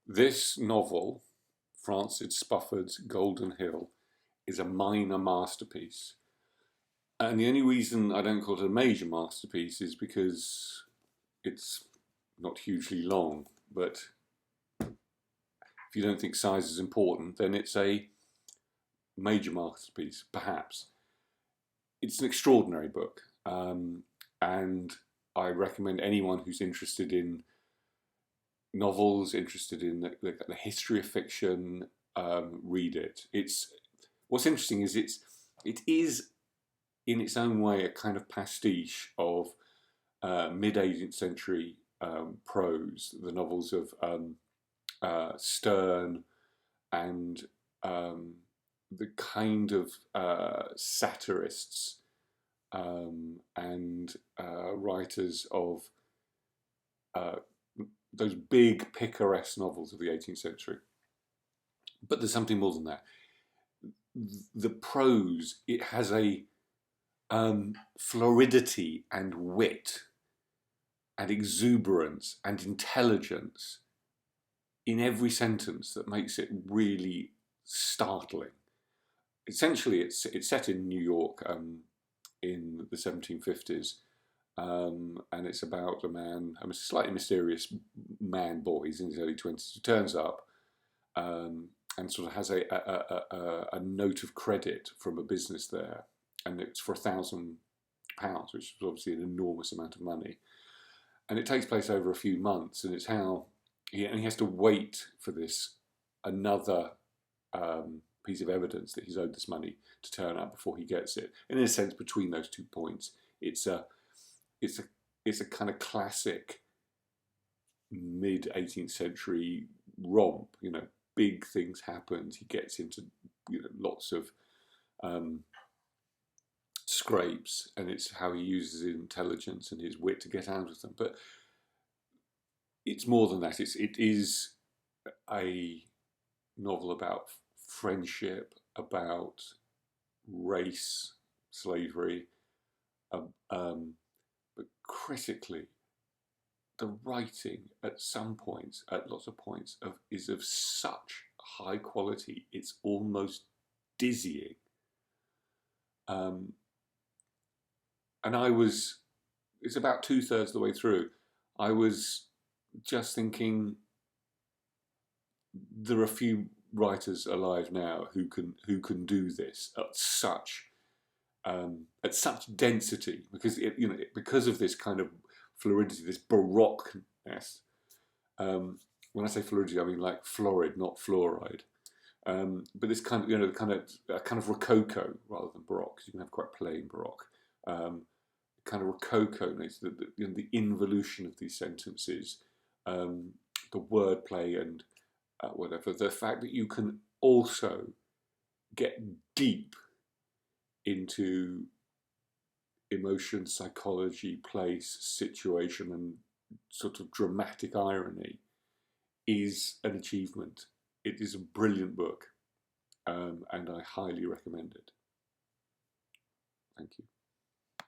This novel, Francis Spufford's Golden Hill, is a minor masterpiece. And the only reason I don't call it a major masterpiece is because it's not hugely long. But if you don't think size is important, then it's a major masterpiece, perhaps. It's an extraordinary book. And I recommend anyone who's interested in novels, interested in the history of fiction, read it. It's what's interesting is it is in its own way a kind of pastiche of mid 18th century prose, the novels of Sterne and the kind of satirists and writers of those big picaresque novels of the 18th century. But there's something more than that. The prose, it has a floridity and wit and exuberance and intelligence in every sentence that makes it really startling. Essentially, it's set in New York in the 1750s, and it's about a man, a slightly mysterious man boy. He's in his early 20s, who turns up and sort of has a note of credit from a business there, and it's for £1,000, which is obviously an enormous amount of money. And it takes place over a few months, and it's how he has to wait for this another piece of evidence that he's owed this money to turn up before he gets it. And in a sense, between those 2 points, it's a kind of classic mid 18th century romp. You know, big things happen. He gets into lots of scrapes, and it's how he uses his intelligence and his wit to get out of them. But it's more than that. It is a novel about friendship, about race, slavery, but critically, the writing at some points, at lots of points, is of such high quality, it's almost dizzying. And it's about 2/3 of the way through, I was just thinking, there are a few writers alive now who can do this at such density, because because of this kind of fluidity, this baroqueness. When I say fluidity, I mean like florid, not fluoride. But this kind of kind of rococo rather than baroque, because you can have quite plain baroque. Kind of rococo, the involution of these sentences, the wordplay and whatever. The fact that you can also get deep into emotion, psychology, place, situation, and sort of dramatic irony is an achievement. It is a brilliant book, and I highly recommend it. Thank you.